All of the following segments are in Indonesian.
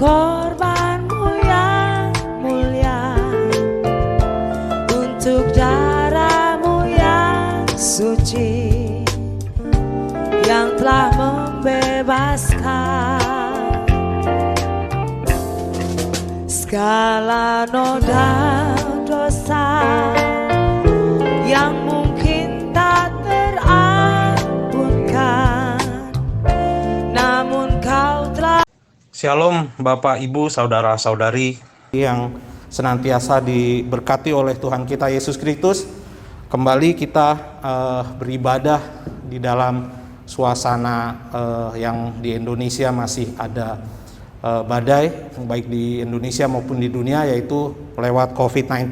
korban-Mu yang mulia, untuk darah-Mu yang suci, yang telah membebaskan segala noda dosa yang mungkin tak terampunkan, namun Kau telah. Shalom Bapak, Ibu, Saudara-saudari yang senantiasa diberkati oleh Tuhan kita Yesus Kristus. Kembali kita beribadah di dalam suasana yang di Indonesia masih ada badai, baik di Indonesia maupun di dunia, yaitu lewat COVID-19.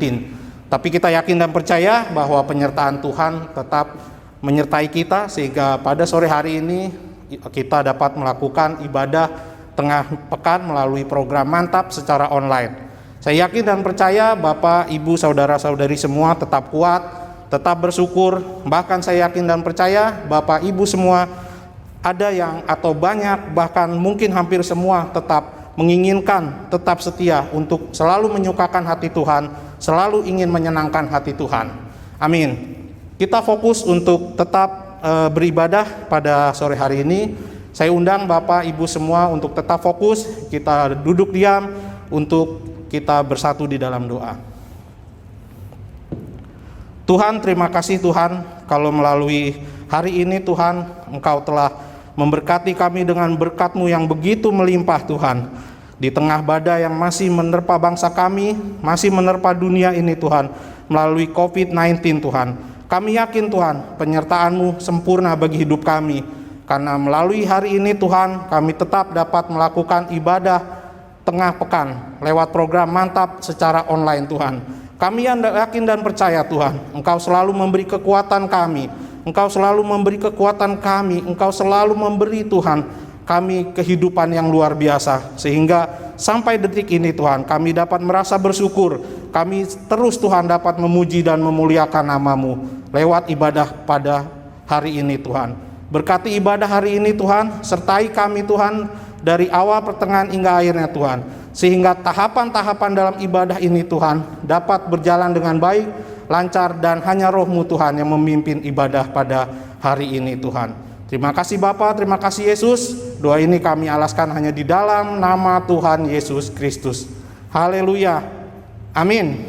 Tapi kita yakin dan percaya bahwa penyertaan Tuhan tetap menyertai kita, sehingga pada sore hari ini kita dapat melakukan ibadah tengah pekan melalui program Mantap secara online. Saya yakin dan percaya Bapak, Ibu, Saudara-saudari semua tetap kuat, tetap bersyukur. Bahkan saya yakin dan percaya Bapak, Ibu semua ada yang atau banyak, bahkan mungkin hampir semua tetap menginginkan, tetap setia untuk selalu menyukakan hati Tuhan, selalu ingin menyenangkan hati Tuhan. Amin. Kita fokus untuk tetap beribadah pada sore hari ini. Saya undang Bapak, Ibu semua untuk tetap fokus, kita duduk diam untuk kita bersatu di dalam doa. Tuhan, terima kasih Tuhan, kalau melalui hari ini Tuhan, Engkau telah memberkati kami dengan berkat-Mu yang begitu melimpah Tuhan. Di tengah badai yang masih menerpa bangsa kami, masih menerpa dunia ini Tuhan, melalui COVID-19 Tuhan. Kami yakin Tuhan, penyertaan-Mu sempurna bagi hidup kami. Karena melalui hari ini Tuhan, kami tetap dapat melakukan ibadah tengah pekan lewat program Mantap secara online Tuhan. Kami yakin dan percaya Tuhan, Engkau selalu memberi kekuatan kami, Engkau selalu memberi kekuatan kami, Engkau selalu memberi Tuhan kami kehidupan yang luar biasa, sehingga sampai detik ini Tuhan kami dapat merasa bersyukur, kami terus Tuhan dapat memuji dan memuliakan nama-Mu lewat ibadah pada hari ini Tuhan. Berkati ibadah hari ini Tuhan, sertai kami Tuhan dari awal pertengahan hingga akhirnya Tuhan, sehingga tahapan-tahapan dalam ibadah ini Tuhan dapat berjalan dengan baik, lancar, dan hanya Roh-Mu Tuhan yang memimpin ibadah pada hari ini Tuhan. Terima kasih Bapa, terima kasih Yesus. Doa ini kami alaskan hanya di dalam nama Tuhan Yesus Kristus. Haleluya. Amin.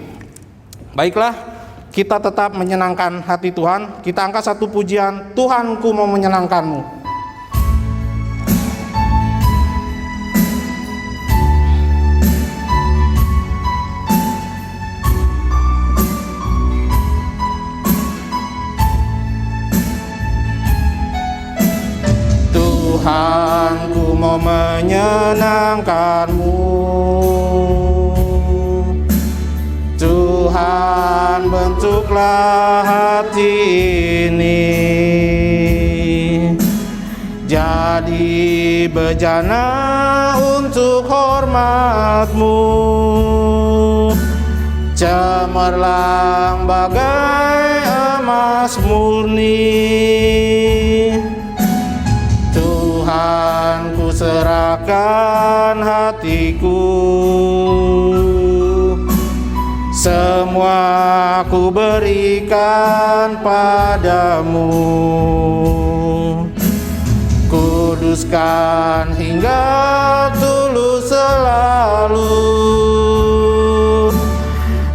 Baiklah, kita tetap menyenangkan hati Tuhan. Kita angkat satu pujian, Tuhanku mau menyenangkan-Mu. Tuhanku mau menyenangkan-Mu, Tuhan bentuklah hati ini jadi bejana untuk hormat-Mu, cemerlang bagai emas murni. Tuhan, ku serahkan hatiku, semua ku berikan padamu. Kuduskan hingga tulus selalu,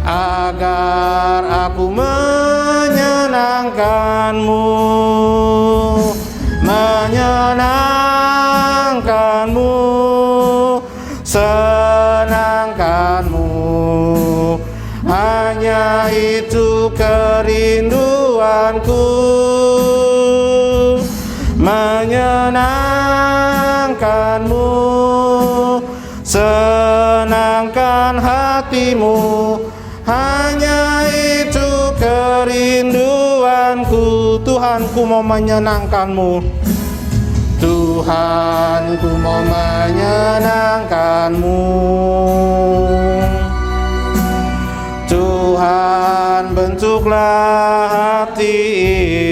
agar aku menyenangkan-Mu, menyenangkan-Mu, senangkan-Mu. Hanya itu kerinduanku, menyenangkan-Mu, senangkan hatimu. Hanya itu kerinduanku. Tuhanku mau menyenangkan-Mu, Tuhanku mau menyenangkan-Mu. Tuhan, bentuklah hati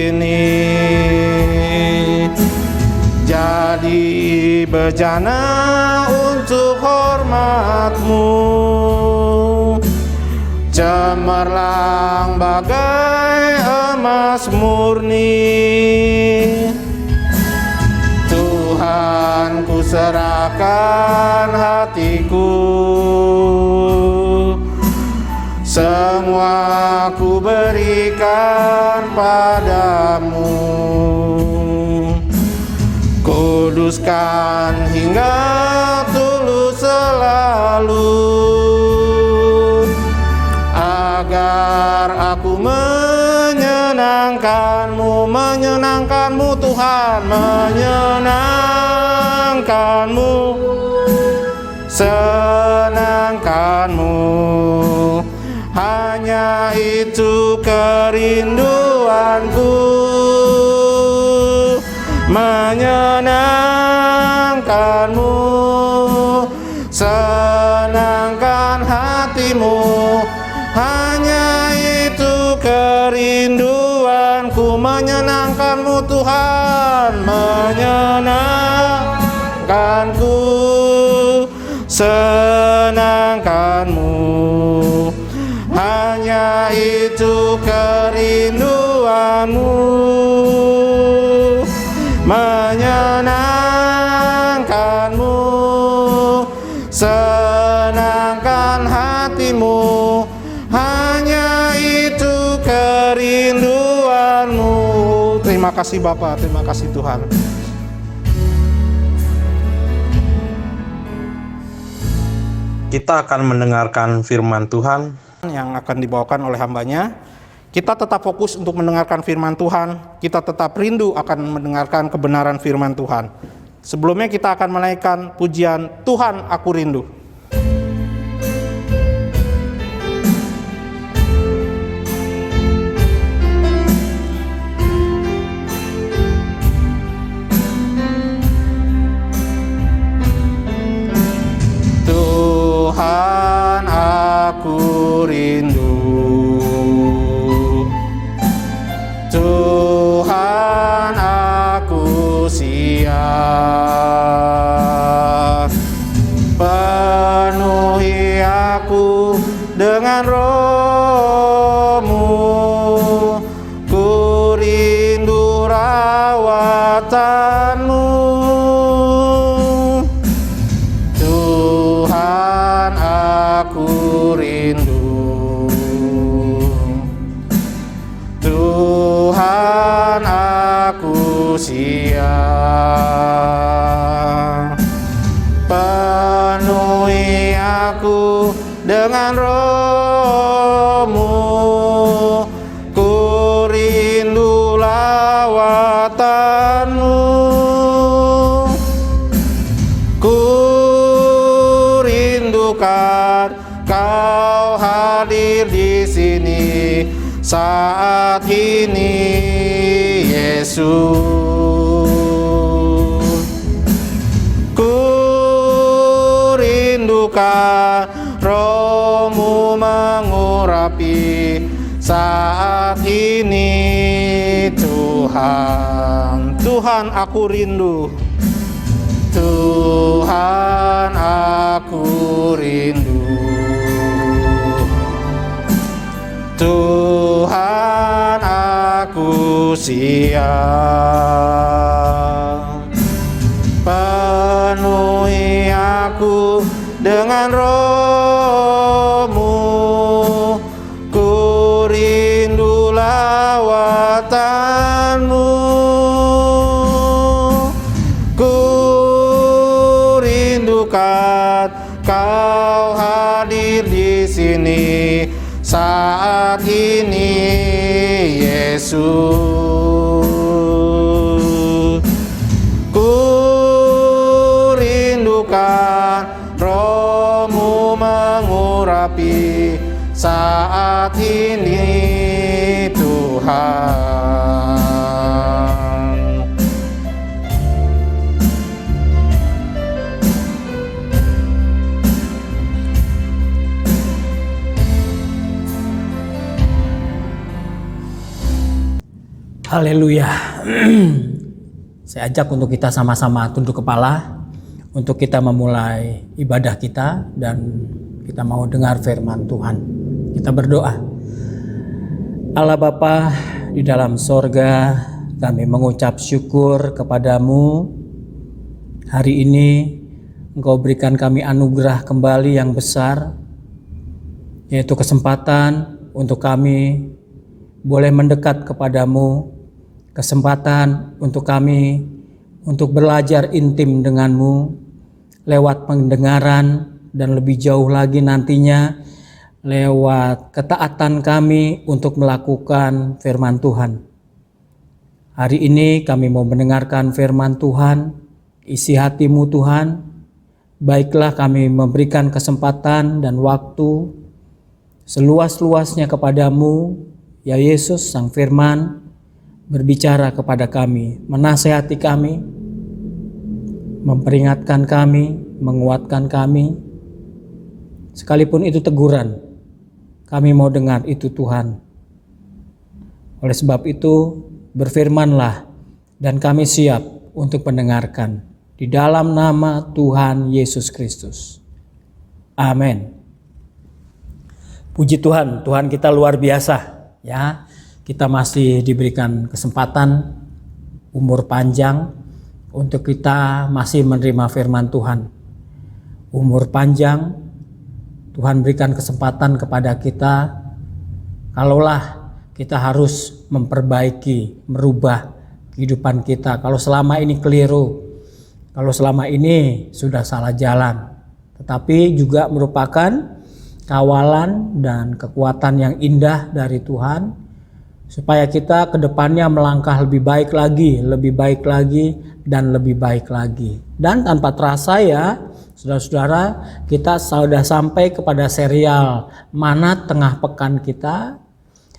ini jadi bejana untuk masuk hormat-Mu. Cemerlang bagai emas murni, Tuhan ku serahkan hatiku. Semua ku berikan padamu. Kuduskan hingga tulus selalu, agar aku menyenangkan-Mu, menyenangkan-Mu Tuhan, menyenangkan-Mu, senangkan-Mu. Hanya itu kerinduanku, menyenangkan-Mu, senangkan hati-Mu. Hanya itu kerinduanku, menyenangkan-Mu Tuhan, menyenangkanku, senangkan-Mu. Hanya itu kerinduanmu, menyenangkan-Mu, senangkan hatimu. Hanya itu kerinduanmu. Terima kasih Bapa, terima kasih Tuhan. Kita akan mendengarkan firman Tuhan yang akan dibawakan oleh hambanya. Kita tetap fokus untuk mendengarkan firman Tuhan. Kita tetap rindu akan mendengarkan kebenaran firman Tuhan. Sebelumnya kita akan menaikkan pujian Tuhan Aku Rindu. Tuhan aku rindu, Tuhan aku siap, penuhi aku dengan Roh-Mu, ku rindu rawatan-Mu. Aku rindu, Tuhan aku siap, penuhi aku dengan Roh-Mu, ku rindu lawatan-Mu. Ku rindukan Kau hadir di sini saat ini, Yesus. Ku rindukan Roh-Mu mengurapi saat ini, Tuhan. Tuhan aku rindu, Tuhan aku rindu, Tuhan aku siap, penuhi aku dengan Roh-Mu, ku rindu lawatan-Mu, ku rindukan Kau hadir di sini saat ini, Yesus. Ku rindukan Roh-Mu mengurapi saat ini, Tuhan. Haleluya. Saya ajak untuk kita sama-sama tunduk kepala untuk kita memulai ibadah kita dan kita mau dengar firman Tuhan. Kita berdoa. Allah Bapa di dalam sorga, kami mengucap syukur kepadamu. Hari ini Engkau berikan kami anugerah kembali yang besar, yaitu kesempatan untuk kami boleh mendekat kepadamu, kesempatan untuk kami untuk belajar intim denganmu lewat pendengaran dan lebih jauh lagi nantinya lewat ketaatan kami untuk melakukan firman Tuhan. Hari ini kami mau mendengarkan firman Tuhan, isi hatimu Tuhan. Baiklah kami memberikan kesempatan dan waktu seluas-luasnya kepadamu, ya Yesus Sang Firman, berbicara kepada kami, menasehati kami, memperingatkan kami, menguatkan kami. Sekalipun itu teguran, kami mau dengar itu Tuhan. Oleh sebab itu, berfirmanlah dan kami siap untuk mendengarkan. Di dalam nama Tuhan Yesus Kristus. Amin. Puji Tuhan, Tuhan kita luar biasa ya. Kita masih diberikan kesempatan umur panjang untuk kita masih menerima firman Tuhan. Umur panjang, Tuhan berikan kesempatan kepada kita. Kalaulah kita harus memperbaiki, merubah kehidupan kita. Kalau selama ini keliru, kalau selama ini sudah salah jalan, tetapi juga merupakan kawalan dan kekuatan yang indah dari Tuhan, supaya kita ke depannya melangkah lebih baik lagi, dan lebih baik lagi. Dan tanpa terasa ya, saudara-saudara, kita sudah sampai kepada serial Mana Tengah Pekan kita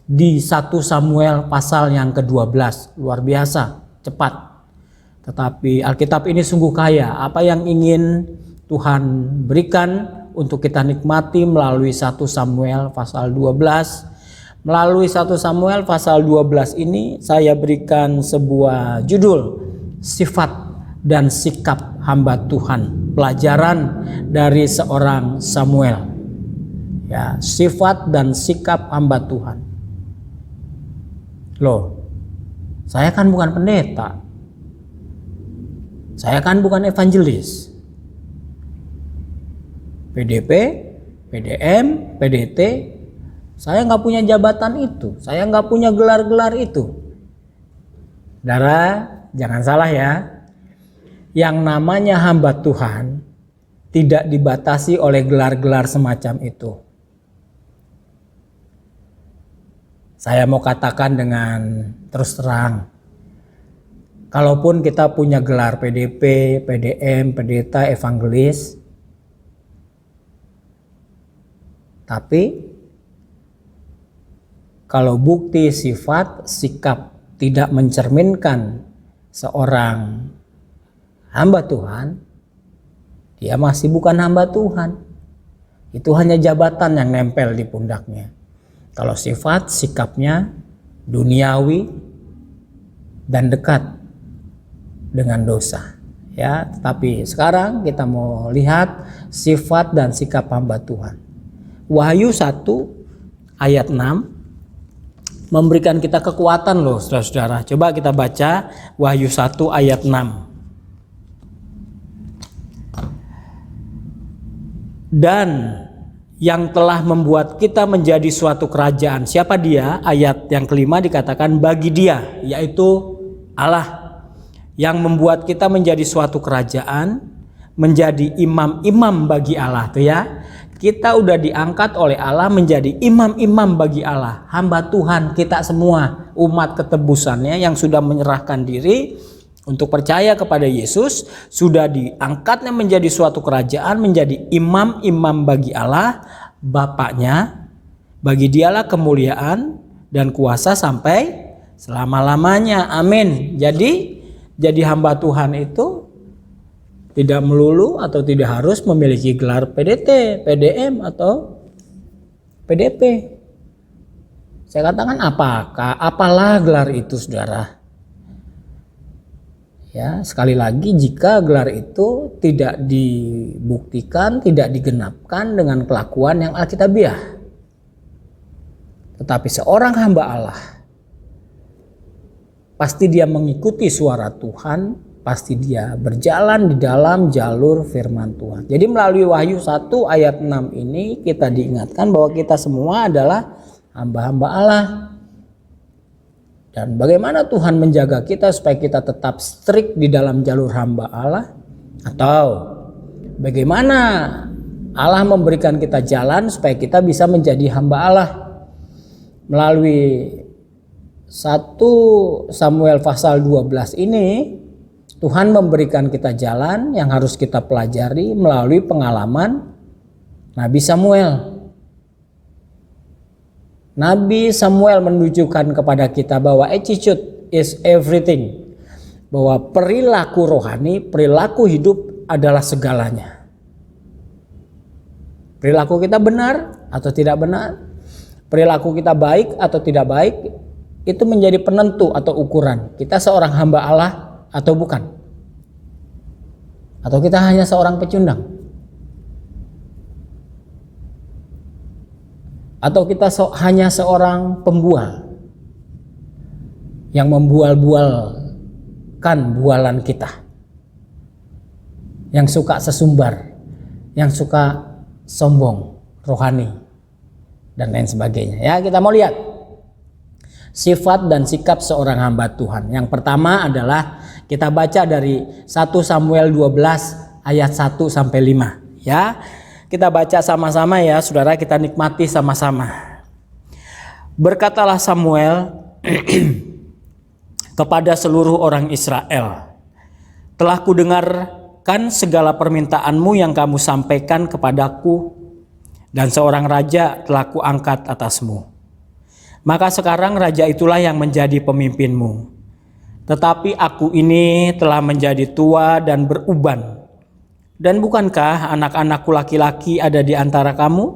di 1 Samuel pasal yang ke-12. Luar biasa, cepat. Tetapi Alkitab ini sungguh kaya. Apa yang ingin Tuhan berikan untuk kita nikmati melalui 1 Samuel pasal 12. Melalui 1 Samuel pasal 12 ini saya berikan sebuah judul, Sifat dan Sikap Hamba Tuhan. Pelajaran dari seorang Samuel. Ya, sifat dan sikap hamba Tuhan. Loh, saya kan bukan pendeta. Saya kan bukan evangelis. PDP, PDM, PDT, saya nggak punya jabatan itu. Saya nggak punya gelar-gelar itu. Saudara, jangan salah ya. Yang namanya hamba Tuhan tidak dibatasi oleh gelar-gelar semacam itu. Saya mau katakan dengan terus terang, kalaupun kita punya gelar PDP, PDM, pendeta, evangelis, tapi kalau bukti sifat, sikap tidak mencerminkan seorang hamba Tuhan, dia masih bukan hamba Tuhan. Itu hanya jabatan yang nempel di pundaknya. Kalau sifat, sikapnya duniawi dan dekat dengan dosa. Ya, tetapi sekarang kita mau lihat sifat dan sikap hamba Tuhan. Wahyu 1 ayat 6 memberikan kita kekuatan loh saudara-saudara. Coba kita baca Wahyu 1 ayat 6. Dan yang telah membuat kita menjadi suatu kerajaan. Siapa dia? Ayat yang kelima dikatakan bagi dia, yaitu Allah, yang membuat kita menjadi suatu kerajaan, menjadi imam-imam bagi Allah. Tuh ya, kita udah diangkat oleh Allah menjadi imam-imam bagi Allah, hamba Tuhan kita semua, umat ketebusannya yang sudah menyerahkan diri untuk percaya kepada Yesus, sudah diangkatnya menjadi suatu kerajaan, menjadi imam-imam bagi Allah, Bapaknya. Bagi dialah kemuliaan dan kuasa sampai selama-lamanya. Amin. Jadi hamba Tuhan itu tidak melulu atau tidak harus memiliki gelar PDT, PDM atau PDP. Saya katakan apalah gelar itu, saudara? Ya, sekali lagi jika gelar itu tidak dibuktikan, tidak digenapkan dengan kelakuan yang alkitabiah. Tetapi seorang hamba Allah pasti dia mengikuti suara Tuhan, pasti dia berjalan di dalam jalur firman Tuhan. Jadi melalui Wahyu 1 ayat 6 ini kita diingatkan bahwa kita semua adalah hamba-hamba Allah. Dan bagaimana Tuhan menjaga kita supaya kita tetap strict di dalam jalur hamba Allah? Atau bagaimana Allah memberikan kita jalan supaya kita bisa menjadi hamba Allah? Melalui 1 Samuel pasal 12 ini Tuhan memberikan kita jalan yang harus kita pelajari melalui pengalaman Nabi Samuel. Nabi Samuel menunjukkan kepada kita bahwa attitude is everything. Bahwa perilaku rohani, perilaku hidup adalah segalanya. Perilaku kita benar atau tidak benar, perilaku kita baik atau tidak baik, itu menjadi penentu atau ukuran kita seorang hamba Allah atau bukan. Atau kita hanya seorang pecundang. Atau kita hanya seorang pembual yang membual-bualkan bualan kita, yang suka sesumbar, yang suka sombong, rohani, dan lain sebagainya. Ya, kita mau lihat sifat dan sikap seorang hamba Tuhan. Yang pertama adalah kita baca dari 1 Samuel 12 ayat 1 sampai 5. Ya. Kita baca sama-sama ya, Saudara, kita nikmati sama-sama. Berkatalah Samuel kepada seluruh orang Israel, telah kudengarkan segala permintaanmu yang kamu sampaikan kepadaku, dan seorang raja telah kuangkat atasmu. Maka sekarang raja itulah yang menjadi pemimpinmu. Tetapi aku ini telah menjadi tua dan beruban. Dan bukankah anak-anakku laki-laki ada di antara kamu?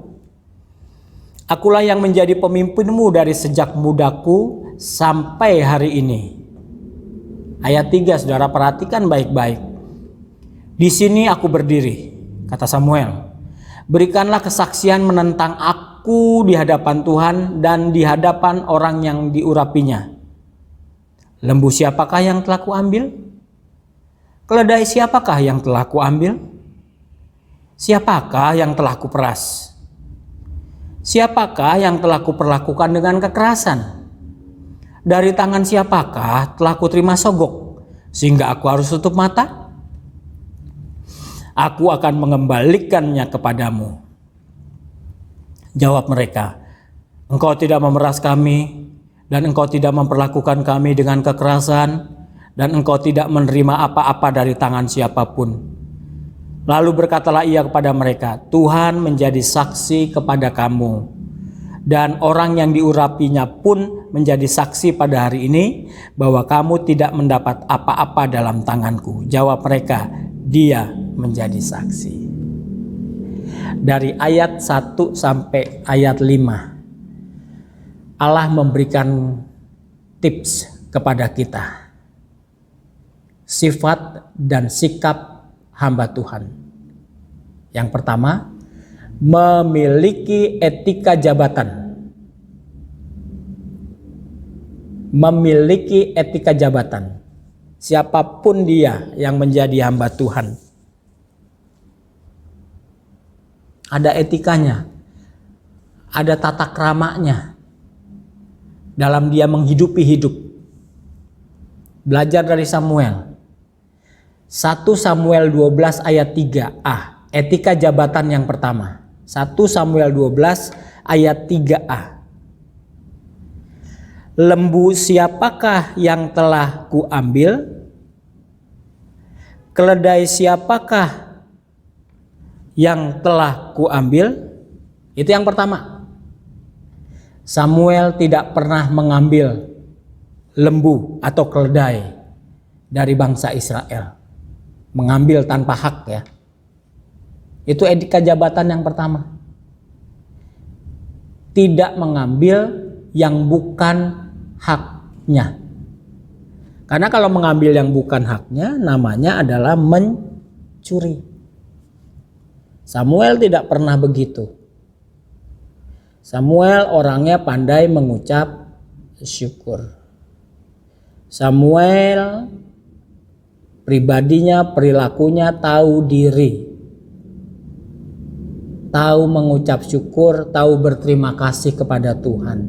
Akulah yang menjadi pemimpinmu dari sejak mudaku sampai hari ini. Ayat 3, Saudara, perhatikan baik-baik. Di sini aku berdiri, kata Samuel. Berikanlah kesaksian menentang aku di hadapan Tuhan dan di hadapan orang yang diurapinya. Lembu siapakah yang telah kuambil? Keledai siapakah yang telah kuambil? Siapakah yang telah kuperas? Siapakah yang telah kuperlakukan dengan kekerasan? Dari tangan siapakah telah kuterima sogok sehingga aku harus tutup mata? Aku akan mengembalikannya kepadamu. Jawab mereka, engkau tidak memeras kami dan engkau tidak memperlakukan kami dengan kekerasan, dan engkau tidak menerima apa-apa dari tangan siapapun. Lalu berkatalah ia kepada mereka, Tuhan menjadi saksi kepada kamu, dan orang yang diurapinya pun menjadi saksi pada hari ini bahwa kamu tidak mendapat apa-apa dalam tanganku. Jawab mereka, dia menjadi saksi. Dari ayat 1 sampai ayat 5, Allah memberikan tips kepada kita. Sifat dan sikap hamba Tuhan. Yang pertama, memiliki etika jabatan. Memiliki etika jabatan. Siapapun dia yang menjadi hamba Tuhan, ada etikanya, ada tata kramanya dalam dia menghidupi hidup. Belajar dari Samuel. 1 Samuel 12 ayat 3a, etika jabatan yang pertama. 1 Samuel 12 ayat 3a. Lembu siapakah yang telah kuambil? Keledai siapakah yang telah kuambil? Itu yang pertama. Samuel tidak pernah mengambil lembu atau keledai dari bangsa Israel. Mengambil tanpa hak, ya. Itu etika jabatan yang pertama. Tidak mengambil yang bukan haknya. Karena kalau mengambil yang bukan haknya, namanya adalah mencuri. Samuel tidak pernah begitu. Samuel orangnya pandai mengucap syukur. Samuel pribadinya, perilakunya tahu diri. Tahu mengucap syukur, tahu berterima kasih kepada Tuhan.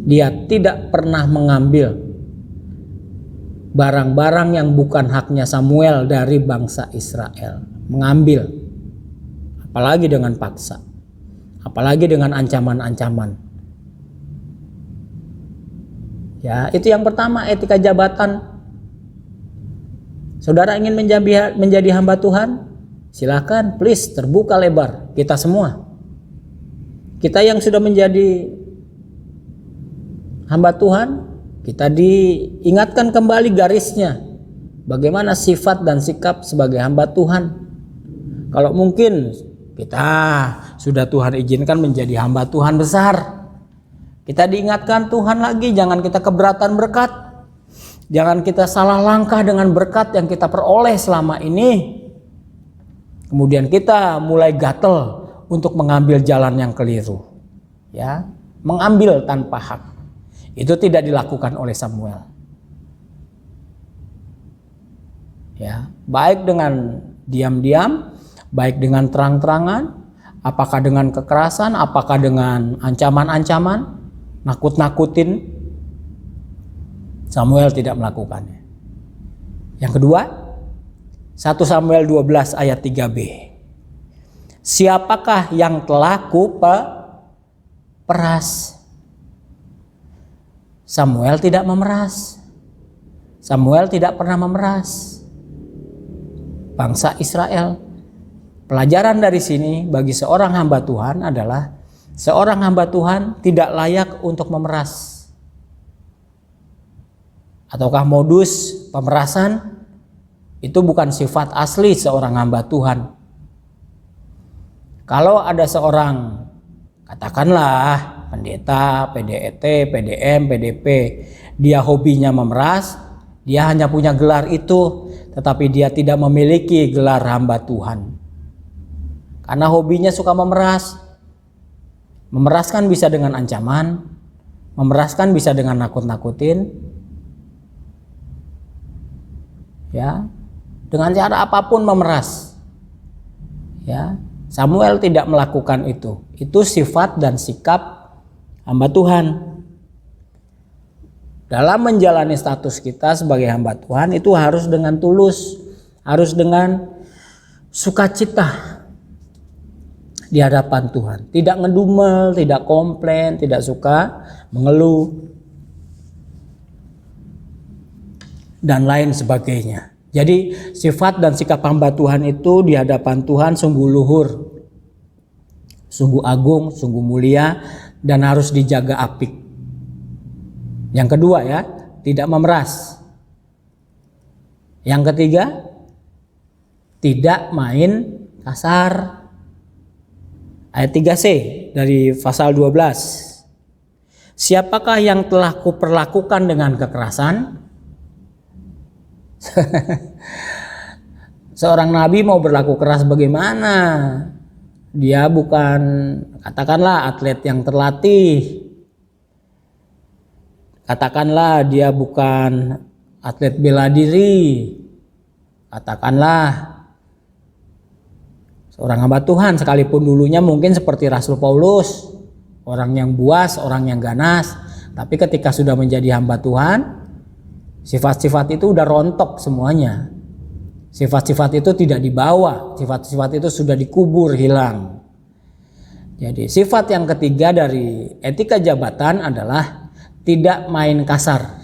Dia tidak pernah mengambil barang-barang yang bukan haknya Samuel dari bangsa Israel. Mengambil, apalagi dengan paksa, apalagi dengan ancaman-ancaman. Ya, itu yang pertama, etika jabatan. Saudara ingin menjadi hamba Tuhan? Silakan, please, terbuka lebar. Kita semua, kita yang sudah menjadi hamba Tuhan, kita diingatkan kembali garisnya. Bagaimana sifat dan sikap sebagai hamba Tuhan. Kalau mungkin kita sudah Tuhan izinkan menjadi hamba Tuhan besar, kita diingatkan Tuhan lagi, jangan kita keberatan berkat. Jangan kita salah langkah dengan berkat yang kita peroleh selama ini. Kemudian kita mulai gatel untuk mengambil jalan yang keliru. Ya, mengambil tanpa hak. Itu tidak dilakukan oleh Samuel. Ya, baik dengan diam-diam, baik dengan terang-terangan, apakah dengan kekerasan, apakah dengan ancaman-ancaman, nakut-nakutin, Samuel tidak melakukannya. Yang kedua, 1 Samuel 12 ayat 3b. Siapakah yang telah kuperas? Samuel tidak memeras. Samuel tidak pernah memeras bangsa Israel. Pelajaran dari sini bagi seorang hamba Tuhan adalah seorang hamba Tuhan tidak layak untuk memeras. Ataukah modus pemerasan itu bukan sifat asli seorang hamba Tuhan. Kalau ada seorang, katakanlah pendeta, PDET, PDM, PDP, dia hobinya memeras, dia hanya punya gelar itu, tetapi dia tidak memiliki gelar hamba Tuhan. Karena hobinya suka memeras. Memeras kan bisa dengan ancaman, memeras kan bisa dengan nakut-nakutin. Ya, dengan cara apapun memeras. Ya, Samuel tidak melakukan itu. Itu sifat dan sikap hamba Tuhan. Dalam menjalani status kita sebagai hamba Tuhan itu harus dengan tulus, harus dengan sukacita di hadapan Tuhan. Tidak ngedumel, tidak komplain, tidak suka mengeluh, dan lain sebagainya. Jadi sifat dan sikap hamba Tuhan itu di hadapan Tuhan sungguh luhur, sungguh agung, sungguh mulia, dan harus dijaga apik. Yang kedua ya, tidak memeras. Yang ketiga, tidak main kasar. Ayat 3c dari pasal 12. Siapakah yang telah kuperlakukan dengan kekerasan? Seorang nabi mau berlaku keras bagaimana? Dia bukan, katakanlah, atlet yang terlatih. Katakanlah dia bukan atlet bela diri. Katakanlah seorang hamba Tuhan sekalipun dulunya mungkin seperti Rasul Paulus, orang yang buas, orang yang ganas, tapi ketika sudah menjadi hamba Tuhan, sifat-sifat itu udah rontok semuanya. Sifat-sifat itu tidak dibawa, sifat-sifat itu sudah dikubur, hilang. Jadi sifat yang ketiga dari etika jabatan adalah tidak main kasar.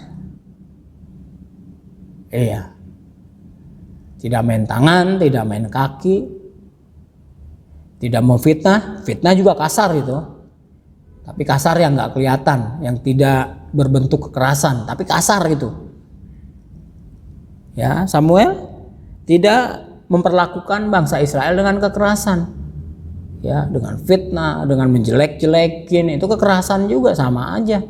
Iya. Tidak main tangan, tidak main kaki, tidak memfitnah. Fitnah juga kasar itu. Tapi kasar yang nggak kelihatan, yang tidak berbentuk kekerasan, tapi kasar gitu. Ya, Samuel tidak memperlakukan bangsa Israel dengan kekerasan. Ya, dengan fitnah, dengan menjelek-jelekin, itu kekerasan juga, sama aja.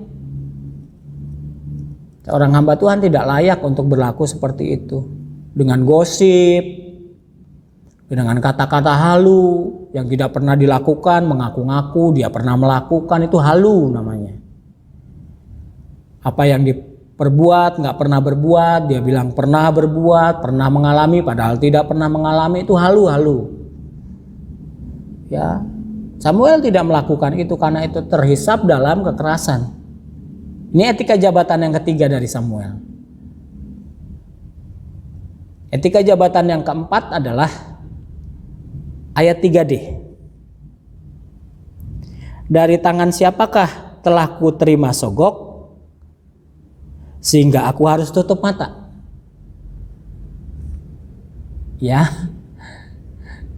Seorang hamba Tuhan tidak layak untuk berlaku seperti itu. Dengan gosip, dengan kata-kata halu yang tidak pernah dilakukan, mengaku-ngaku dia pernah melakukan, itu halu namanya. Apa yang diperbuat, nggak pernah berbuat, dia bilang pernah berbuat, pernah mengalami, padahal tidak pernah mengalami, itu halu-halu. Ya, Samuel tidak melakukan itu karena itu terhisap dalam kekerasan. Ini etika jabatan yang ketiga dari Samuel. Etika jabatan yang keempat adalah ayat 3D. Dari tangan siapakah telah kuterima sogok sehingga aku harus tutup mata? Ya,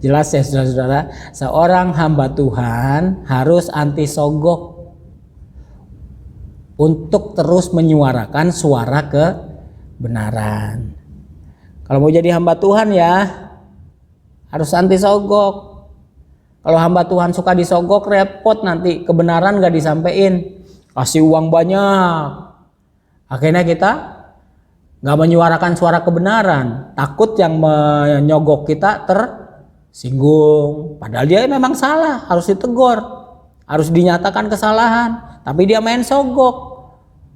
jelas ya saudara-saudara, seorang hamba Tuhan harus anti sogok untuk terus menyuarakan suara kebenaran. Kalau mau jadi hamba Tuhan ya harus anti sogok. Kalau hamba Tuhan suka disogok repot, nanti kebenaran gak disampaikan. Kasih uang banyak, akhirnya kita gak menyuarakan suara kebenaran. Takut yang menyogok kita tersinggung. Padahal dia memang salah, harus ditegur, harus dinyatakan kesalahan. Tapi dia main sogok.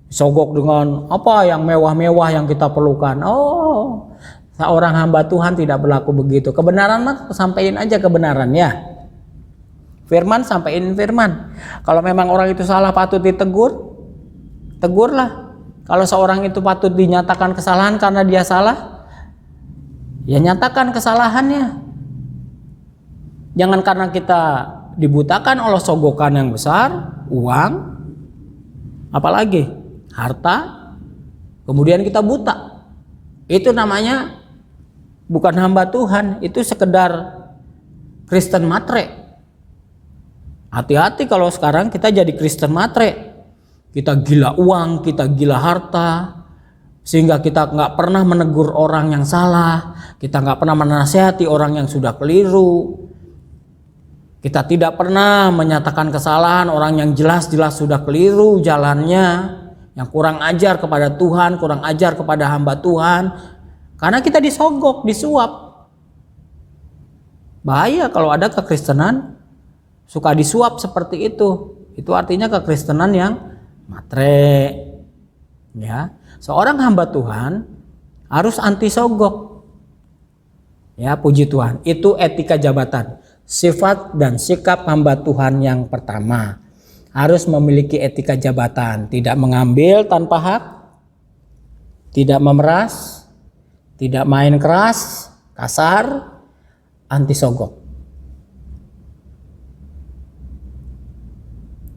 Sogok dengan apa yang mewah-mewah yang kita perlukan. Oh, seorang hamba Tuhan tidak berlaku begitu. Kebenaran mah sampaikan aja kebenaran ya. Firman sampaikan firman. Kalau memang orang itu salah patut ditegur, tegurlah. Kalau seorang itu patut dinyatakan kesalahan karena dia salah, ya nyatakan kesalahannya. Jangan karena kita dibutakan oleh sogokan yang besar, uang, apalagi harta, kemudian kita buta. Itu namanya bukan hamba Tuhan, itu sekedar Kristen matre. Hati-hati kalau sekarang kita jadi Kristen matre. Kita gila uang, kita gila harta, sehingga kita nggak pernah menegur orang yang salah, kita nggak pernah menasihati orang yang sudah keliru. Kita tidak pernah menyatakan kesalahan orang yang jelas-jelas sudah keliru jalannya, yang kurang ajar kepada Tuhan, kurang ajar kepada hamba Tuhan, karena kita disogok, disuap. Bahaya kalau ada kekristenan suka disuap seperti itu. Itu artinya kekristenan yang matre. Ya, seorang hamba Tuhan harus anti sogok. Ya, puji Tuhan. Itu etika jabatan. Sifat dan sikap hamba Tuhan yang pertama, harus memiliki etika jabatan, tidak mengambil tanpa hak, tidak memeras, tidak main keras, kasar, anti sogok.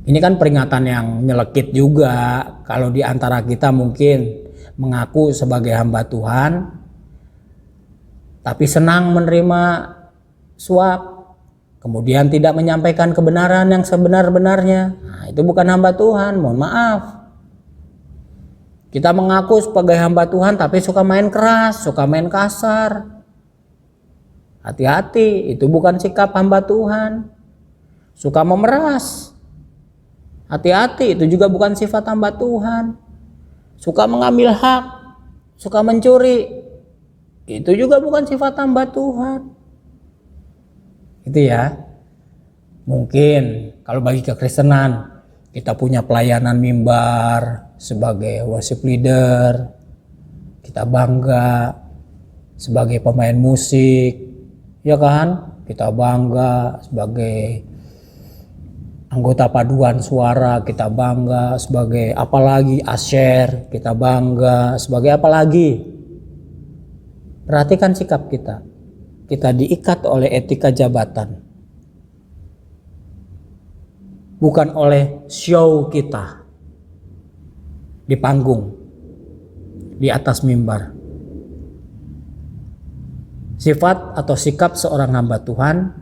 Ini kan peringatan yang nyelekit juga kalau di antara kita mungkin mengaku sebagai hamba Tuhan, tapi senang menerima suap, kemudian tidak menyampaikan kebenaran yang sebenar-benarnya. Nah, itu bukan hamba Tuhan, mohon maaf. Kita mengaku sebagai hamba Tuhan tapi suka main keras, suka main kasar. Hati-hati, itu bukan sikap hamba Tuhan. Suka memeras. Hati-hati, itu juga bukan sifat hamba Tuhan. Suka mengambil hak, suka mencuri. Itu juga bukan sifat hamba Tuhan. Itu ya. Mungkin kalau bagi kekristenan kita punya pelayanan mimbar sebagai worship leader, kita bangga sebagai pemain musik, ya kan? Kita bangga sebagai anggota paduan suara, kita bangga sebagai apalagi asher, kita bangga sebagai apalagi. Perhatikan sikap kita. Kita diikat oleh etika jabatan, bukan oleh show kita di panggung, di atas mimbar. Sifat atau sikap seorang hamba Tuhan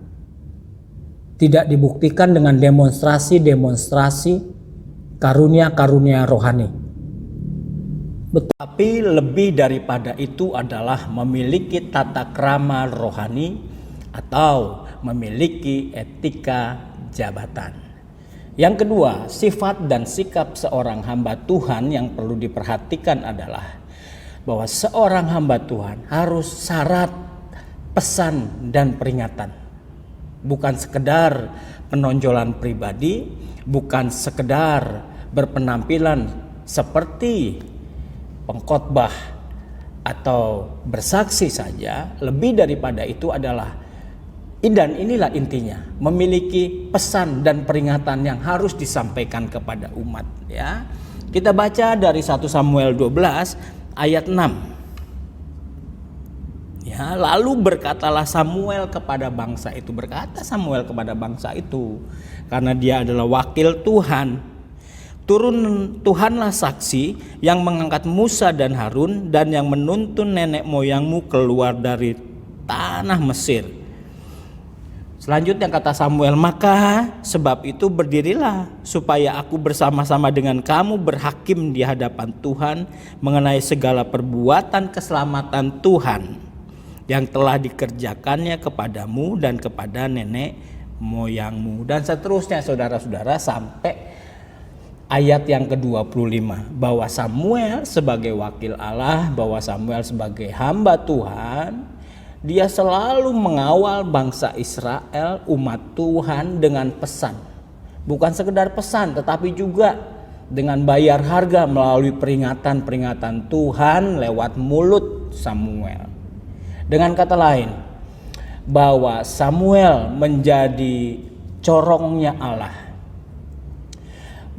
tidak dibuktikan dengan demonstrasi-demonstrasi karunia-karunia rohani. Tapi lebih daripada itu adalah memiliki tata krama rohani atau memiliki etika jabatan. Yang kedua, sifat dan sikap seorang hamba Tuhan yang perlu diperhatikan adalah bahwa seorang hamba Tuhan harus syarat pesan dan peringatan. Bukan sekedar penonjolan pribadi, bukan sekedar berpenampilan seperti pengkhotbah atau bersaksi saja. Lebih daripada itu adalah, dan inilah intinya, memiliki pesan dan peringatan yang harus disampaikan kepada umat, ya. Kita baca dari 1 Samuel 12 ayat 6. Ya, lalu berkatalah Samuel kepada bangsa itu, berkata Samuel kepada bangsa itu, karena dia adalah wakil Tuhan. Tuhanlah saksi yang mengangkat Musa dan Harun dan yang menuntun nenek moyangmu keluar dari tanah Mesir. Selanjutnya kata Samuel, maka sebab itu berdirilah supaya aku bersama-sama dengan kamu berhakim di hadapan Tuhan mengenai segala perbuatan keselamatan Tuhan yang telah dikerjakannya kepadamu dan kepada nenek moyangmu. Dan seterusnya saudara-saudara sampai ayat yang ke-25, bahwa Samuel sebagai wakil Allah, bahwa Samuel sebagai hamba Tuhan, dia selalu mengawal bangsa Israel, umat Tuhan dengan pesan. Bukan sekedar pesan, tetapi juga dengan bayar harga melalui peringatan-peringatan Tuhan lewat mulut Samuel. Dengan kata lain, bahwa Samuel menjadi corongnya Allah.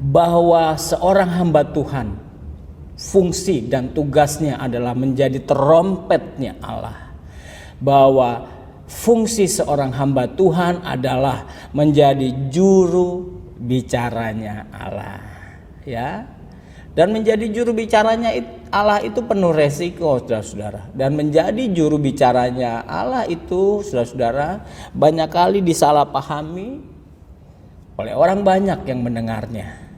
Bahwa seorang hamba Tuhan, fungsi dan tugasnya adalah menjadi terompetnya Allah. Bahwa fungsi seorang hamba Tuhan adalah menjadi juru bicaranya Allah, ya. Dan menjadi juru bicaranya Allah itu penuh resiko, saudara-saudara. Dan menjadi juru bicaranya Allah itu, saudara-saudara, banyak kali disalahpahami oleh orang banyak yang mendengarnya.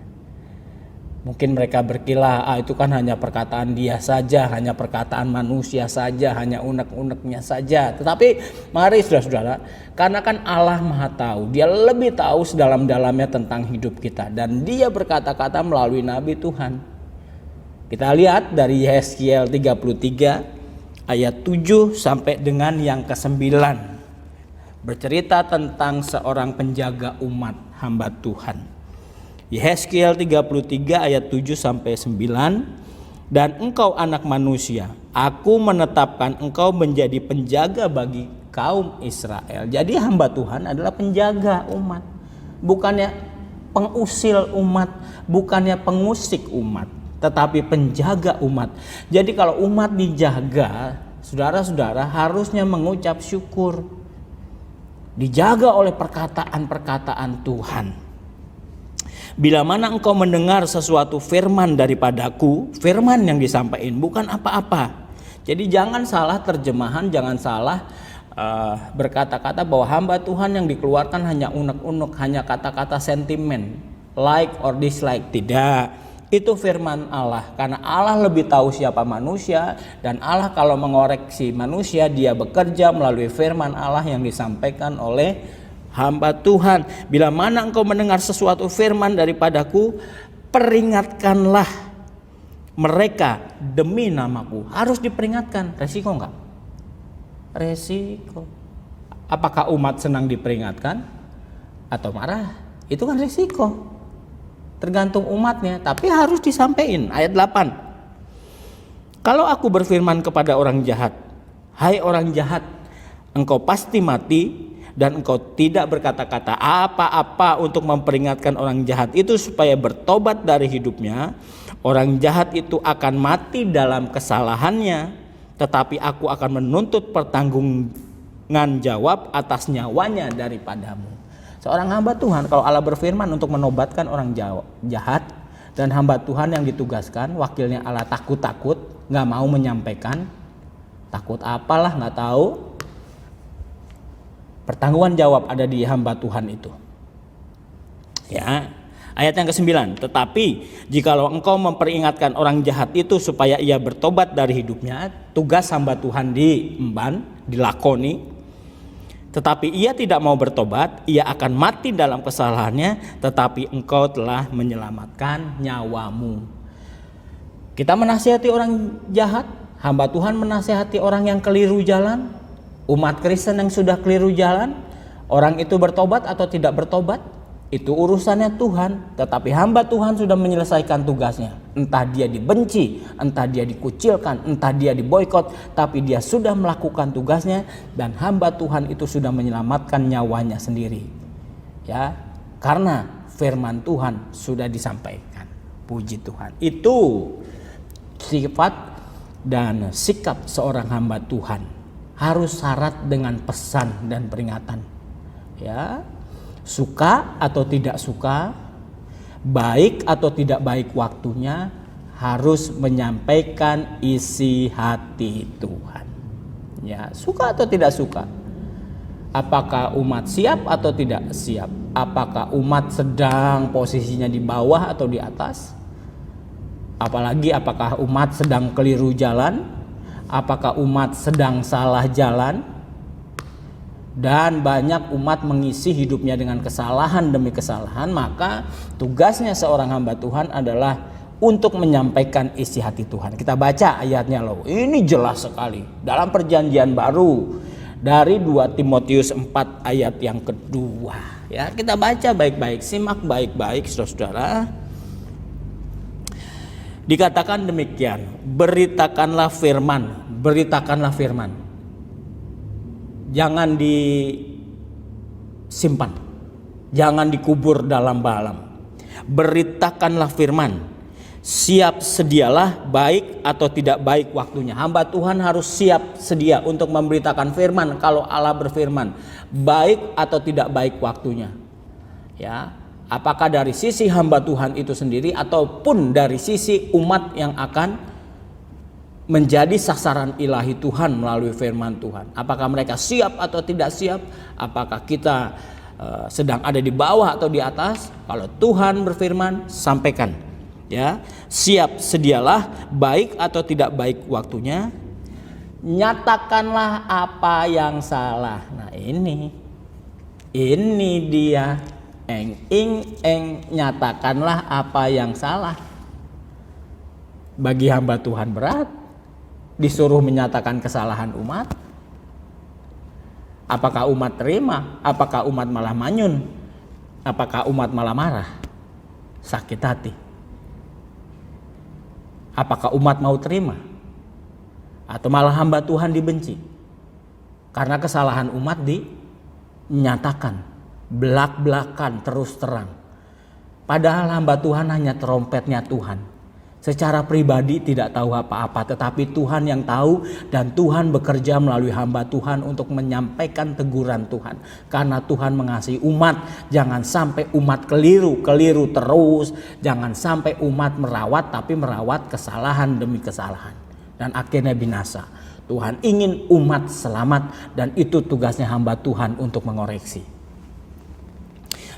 Mungkin mereka berkilah, itu kan hanya perkataan dia saja, hanya perkataan manusia saja, hanya unek-uneknya saja. Tetapi mari saudara-saudara, karena kan Allah Maha Tahu, Dia lebih tahu sedalam-dalamnya tentang hidup kita. Dan Dia berkata-kata melalui Nabi Tuhan. Kita lihat dari Yehezkiel 33 ayat 7 sampai dengan yang ke-9. Bercerita tentang seorang penjaga umat hamba Tuhan. Yehezkiel 33 ayat 7 sampai 9. Dan engkau anak manusia, aku menetapkan engkau menjadi penjaga bagi kaum Israel. Jadi hamba Tuhan adalah penjaga umat, bukannya pengusil umat, bukannya pengusik umat, tetapi penjaga umat. Jadi kalau umat dijaga, saudara-saudara harusnya mengucap syukur. Dijaga oleh perkataan-perkataan Tuhan. Bila mana engkau mendengar sesuatu firman daripadaku, firman yang disampaikan bukan apa-apa. Jadi jangan salah terjemahan, jangan salah berkata-kata bahwa hamba Tuhan yang dikeluarkan hanya unek-unek, hanya kata-kata sentimen, like or dislike. Tidak, itu firman Allah. Karena Allah lebih tahu siapa manusia, dan Allah kalau mengoreksi manusia, Dia bekerja melalui firman Allah yang disampaikan oleh hamba Tuhan. Bila mana engkau mendengar sesuatu firman daripadaku, peringatkanlah mereka demi namaku. Harus diperingatkan. Resiko enggak? Resiko. Apakah umat senang diperingatkan atau marah? Itu kan resiko. Tergantung umatnya, tapi harus disampaikan. Ayat 8. Kalau aku berfirman kepada orang jahat, hai orang jahat, engkau pasti mati, dan engkau tidak berkata-kata apa-apa untuk memperingatkan orang jahat itu supaya bertobat dari hidupnya, orang jahat itu akan mati dalam kesalahannya, tetapi aku akan menuntut pertanggungan jawab atas nyawanya daripadamu. Seorang hamba Tuhan, kalau Allah berfirman untuk menobatkan orang jahat, dan hamba Tuhan yang ditugaskan, wakilnya Allah takut-takut, gak mau menyampaikan, takut apalah gak tahu, pertanggungan jawab ada di hamba Tuhan itu. Ya, ayat yang ke-9. Tetapi jikalau engkau memperingatkan orang jahat itu supaya ia bertobat dari hidupnya, tugas hamba Tuhan diemban, dilakoni. Tetapi ia tidak mau bertobat, ia akan mati dalam kesalahannya, tetapi engkau telah menyelamatkan nyawamu. Kita menasihati orang jahat, hamba Tuhan menasihati orang yang keliru jalan, umat Kristen yang sudah keliru jalan, orang itu bertobat atau tidak bertobat, itu urusannya Tuhan. Tetapi hamba Tuhan sudah menyelesaikan tugasnya. Entah dia dibenci, entah dia dikucilkan, entah dia diboikot, tapi dia sudah melakukan tugasnya dan hamba Tuhan itu sudah menyelamatkan nyawanya sendiri. Ya, karena firman Tuhan sudah disampaikan. Puji Tuhan. Itu sifat dan sikap seorang hamba Tuhan. Harus syarat dengan pesan dan peringatan. Ya. Suka atau tidak suka, baik atau tidak baik waktunya, harus menyampaikan isi hati Tuhan. Ya, suka atau tidak suka. Apakah umat siap atau tidak siap? Apakah umat sedang posisinya di bawah atau di atas? Apalagi apakah umat sedang keliru jalan? Apakah umat sedang salah jalan? Dan banyak umat mengisi hidupnya dengan kesalahan demi kesalahan, maka tugasnya seorang hamba Tuhan adalah untuk menyampaikan isi hati Tuhan. Kita baca ayatnya loh, ini jelas sekali dalam perjanjian baru dari 2 Timotius 4 ayat yang kedua. Ya, kita baca baik-baik, simak baik-baik saudara. Dikatakan demikian, beritakanlah firman, beritakanlah firman. Jangan disimpan, jangan dikubur dalam-dalam. Beritakanlah firman, siap sedialah baik atau tidak baik waktunya. Hamba Tuhan harus siap sedia untuk memberitakan firman. Kalau Allah berfirman, baik atau tidak baik waktunya. Ya, apakah dari sisi hamba Tuhan itu sendiri ataupun dari sisi umat yang akan menjadi sasaran ilahi Tuhan melalui firman Tuhan. Apakah mereka siap atau tidak siap? Apakah kita sedang ada di bawah atau di atas? Kalau Tuhan berfirman, sampaikan. Ya, siap sedialah baik atau tidak baik waktunya. Nyatakanlah apa yang salah. Nah, ini dia nyatakanlah apa yang salah. Bagi hamba Tuhan berat disuruh menyatakan kesalahan umat. Apakah umat terima? Apakah umat malah manyun? Apakah umat malah marah? Sakit hati? Apakah umat mau terima? Atau malah hamba Tuhan dibenci? Karena kesalahan umat dinyatakan belak-belakan terus terang. Padahal hamba Tuhan hanya trompetnya Tuhan. Secara pribadi tidak tahu apa-apa, tetapi Tuhan yang tahu, dan Tuhan bekerja melalui hamba Tuhan untuk menyampaikan teguran Tuhan. Karena Tuhan mengasihi umat, jangan sampai umat keliru terus, jangan sampai umat merawat tapi merawat kesalahan demi kesalahan dan akhirnya binasa. Tuhan ingin umat selamat dan itu tugasnya hamba Tuhan untuk mengoreksi.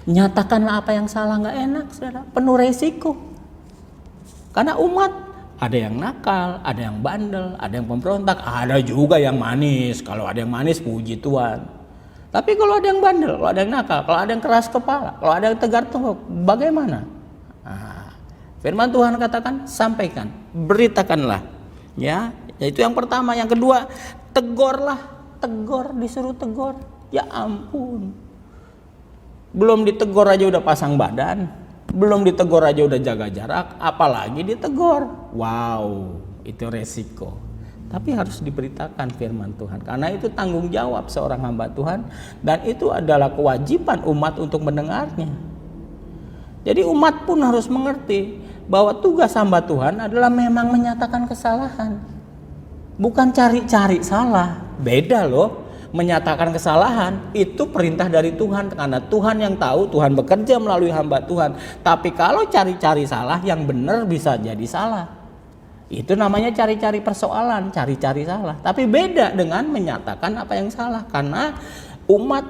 Nyatakanlah apa yang salah, nggak enak, saudara, penuh resiko. Karena umat ada yang nakal, ada yang bandel, ada yang pemberontak, ada juga yang manis. Kalau ada yang manis, puji Tuhan. Tapi kalau ada yang bandel, kalau ada yang nakal, kalau ada yang keras kepala, kalau ada yang tegar tengkuk, bagaimana? Nah, firman Tuhan katakan, sampaikan, beritakanlah. Ya, itu yang pertama. Yang kedua, tegurlah, disuruh tegur. Ya ampun. Belum ditegur aja udah pasang badan. Belum ditegur aja udah jaga jarak, apalagi ditegur. Wow, itu resiko. Tapi harus diberitakan firman Tuhan, karena itu tanggung jawab seorang hamba Tuhan, dan itu adalah kewajiban umat untuk mendengarnya. Jadi umat pun harus mengerti bahwa tugas hamba Tuhan adalah memang menyatakan kesalahan, bukan cari-cari salah. Beda loh. Menyatakan kesalahan itu perintah dari Tuhan, karena Tuhan yang tahu, Tuhan bekerja melalui hamba Tuhan. Tapi kalau cari-cari salah, yang benar bisa jadi salah. Itu namanya cari-cari persoalan, cari-cari salah. Tapi beda dengan menyatakan apa yang salah, karena umat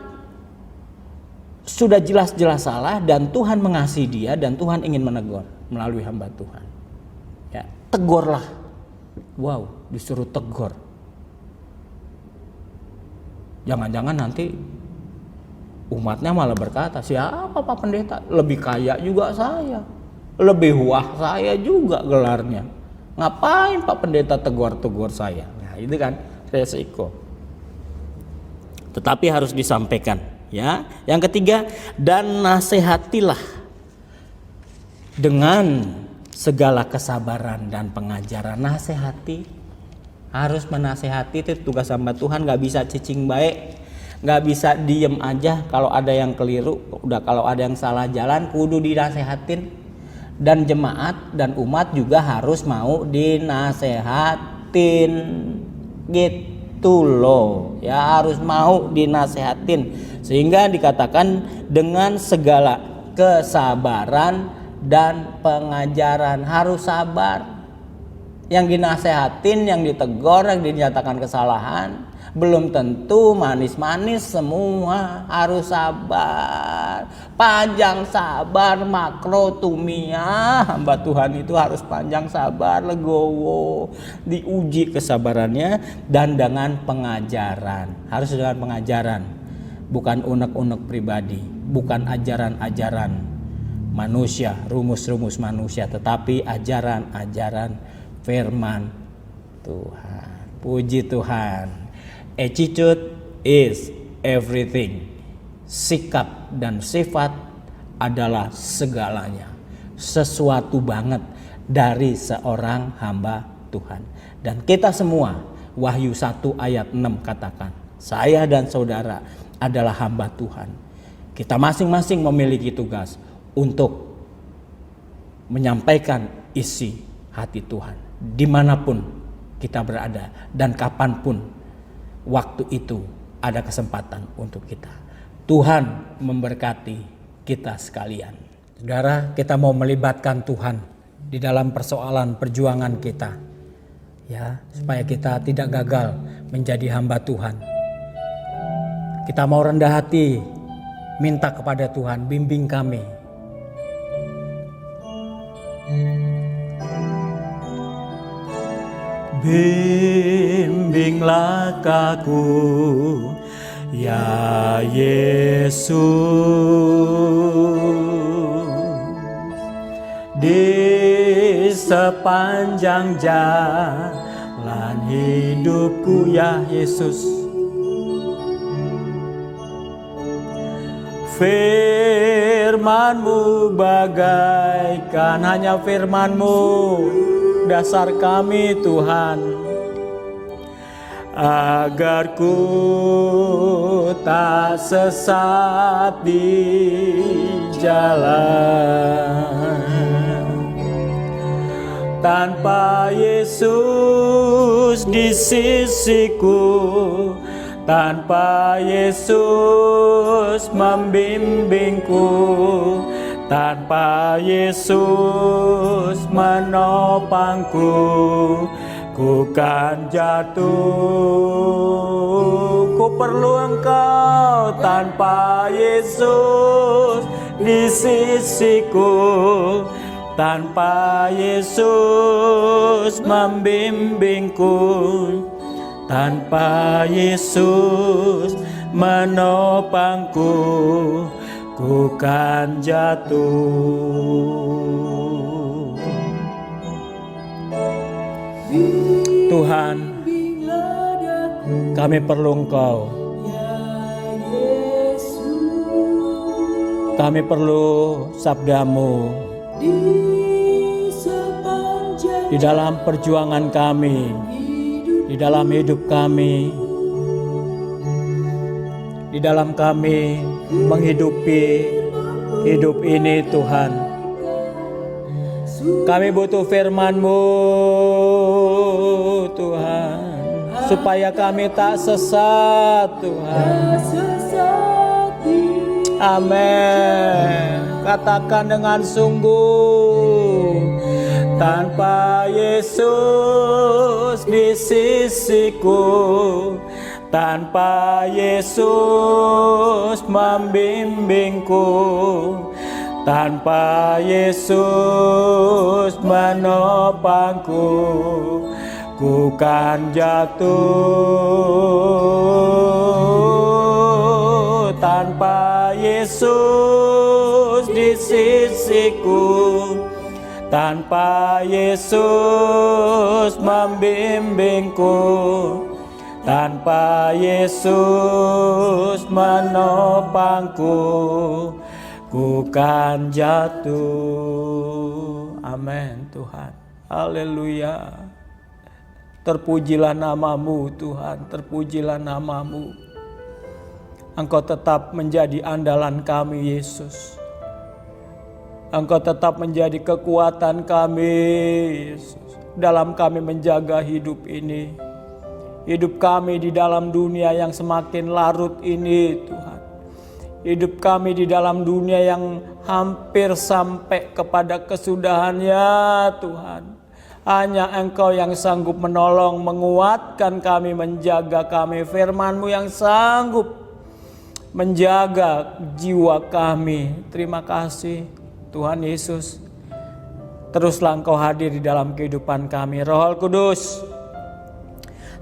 sudah jelas-jelas salah dan Tuhan mengasihi dia dan Tuhan ingin menegur melalui hamba Tuhan. Ya, tegurlah. Wow, disuruh tegur. Jangan-jangan nanti umatnya malah berkata, siapa Pak Pendeta? Lebih kaya juga saya, lebih wah saya juga gelarnya. Ngapain Pak Pendeta tegur-tegur saya? Nah, itu kan resiko. Tetapi harus disampaikan, ya. Yang ketiga, dan nasihatilah dengan segala kesabaran dan pengajaran. Nasihati, harus menasihati, itu tugas hamba Tuhan. Gak bisa cicing baik, gak bisa diem aja kalau ada yang keliru. Udah kalau ada yang salah jalan, kudu dinasehatin. Dan jemaat dan umat juga harus mau dinasehatin, gitu loh ya, harus mau dinasehatin. Sehingga dikatakan dengan segala kesabaran dan pengajaran. Harus sabar. Yang dinasehatin, yang ditegur, yang dinyatakan kesalahan belum tentu manis-manis semua. Harus sabar, panjang sabar, makrotumia. Hamba Tuhan itu harus panjang sabar, legowo, diuji kesabarannya. Dan dengan pengajaran, harus dengan pengajaran, bukan unek-unek pribadi, bukan ajaran-ajaran manusia, rumus-rumus manusia, tetapi ajaran-ajaran firman Tuhan. Puji Tuhan. Attitude is everything. Sikap dan sifat adalah segalanya. Sesuatu banget dari seorang hamba Tuhan. Dan kita semua, Wahyu 1 ayat 6 katakan, saya dan saudara adalah hamba Tuhan. Kita masing-masing memiliki tugas untuk menyampaikan isi hati Tuhan dimanapun kita berada dan kapanpun waktu itu ada kesempatan untuk kita. Tuhan memberkati kita sekalian. Saudara, kita mau melibatkan Tuhan di dalam persoalan perjuangan kita, ya, supaya kita tidak gagal menjadi hamba Tuhan. Kita mau rendah hati, minta kepada Tuhan, bimbing kami. Bimbinglah aku, ya Yesus, di sepanjang jalan hidupku, ya Yesus. Firman-Mu bagaikan, hanya firman-Mu dasar kami Tuhan, agar ku tak sesat di jalan. Tanpa Yesus di sisiku, tanpa Yesus membimbingku, tanpa Yesus menopangku, ku kan jatuh. Ku perlu Engkau, tanpa Yesus di sisiku, tanpa Yesus membimbingku, tanpa Yesus menopangku, ku kan jatuh. Tuhan, kami perlu Engkau. Kami perlu sabda-Mu di dalam perjuangan kami, di dalam hidup kami, di dalam kami menghidupi hidup ini Tuhan. Kami butuh firman-Mu Tuhan, supaya kami tak sesat Tuhan. Amin. Katakan dengan sungguh, tanpa Yesus di sisiku, tanpa Yesus membimbingku, tanpa Yesus menopangku, ku kan jatuh. tanpa Yesus di sisiku, tanpa Yesus membimbingku, tanpa Yesus menopangku, ku kan jatuh. Amin Tuhan. Haleluya. Terpujilah namamu Tuhan, terpujilah namamu. Engkau tetap menjadi andalan kami Yesus. Engkau tetap menjadi kekuatan kami Yesus, dalam kami menjaga hidup ini. Hidup kami di dalam dunia yang semakin larut ini Tuhan. Hidup kami di dalam dunia yang hampir sampai kepada kesudahannya Tuhan. Hanya Engkau yang sanggup menolong, menguatkan kami, menjaga kami. Firman-Mu yang sanggup menjaga jiwa kami. Terima kasih Tuhan Yesus. Teruslah Engkau hadir di dalam kehidupan kami. Roh Kudus,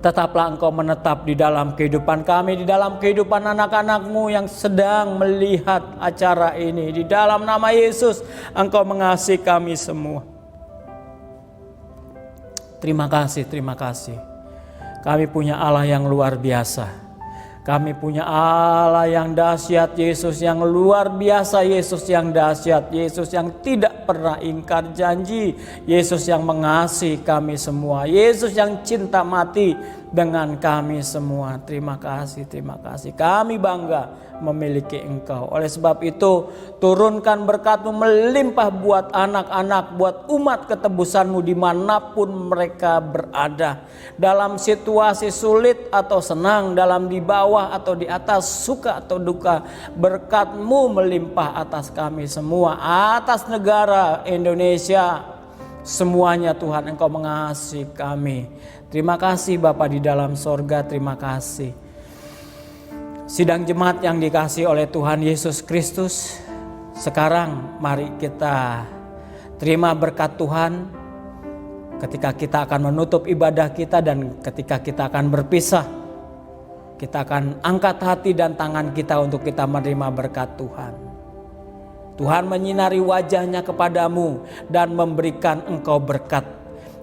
tetaplah Engkau menetap di dalam kehidupan kami, di dalam kehidupan anak-anak-Mu yang sedang melihat acara ini. Di dalam nama Yesus, Engkau mengasihi kami semua. Terima kasih, terima kasih. Kami punya Allah yang luar biasa. Kami punya Allah yang dahsyat, Yesus yang luar biasa, Yesus yang dahsyat, Yesus yang tidak pernah ingkar janji, Yesus yang mengasihi kami semua, Yesus yang cinta mati dengan kami semua. Terima kasih, terima kasih. Kami bangga memiliki Engkau. Oleh sebab itu, turunkan berkat-Mu melimpah buat anak-anak, buat umat ketebusan-Mu dimanapun mereka berada. Dalam situasi sulit atau senang, dalam di bawah atau di atas, suka atau duka, berkat-Mu melimpah atas kami semua, atas negara Indonesia. Semuanya Tuhan, Engkau mengasihi kami. Terima kasih Bapa di dalam sorga, terima kasih. Sidang jemaat yang dikasihi oleh Tuhan Yesus Kristus, sekarang mari kita terima berkat Tuhan ketika kita akan menutup ibadah kita dan ketika kita akan berpisah. Kita akan angkat hati dan tangan kita untuk kita menerima berkat Tuhan. Tuhan menyinari wajahnya kepadamu dan memberikan engkau berkat.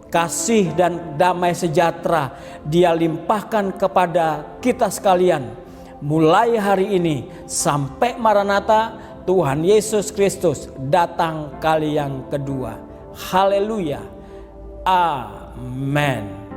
Kasih dan damai sejahtera Dia limpahkan kepada kita sekalian. Mulai hari ini sampai Maranatha, Tuhan Yesus Kristus datang kali yang kedua. Haleluya. Amen.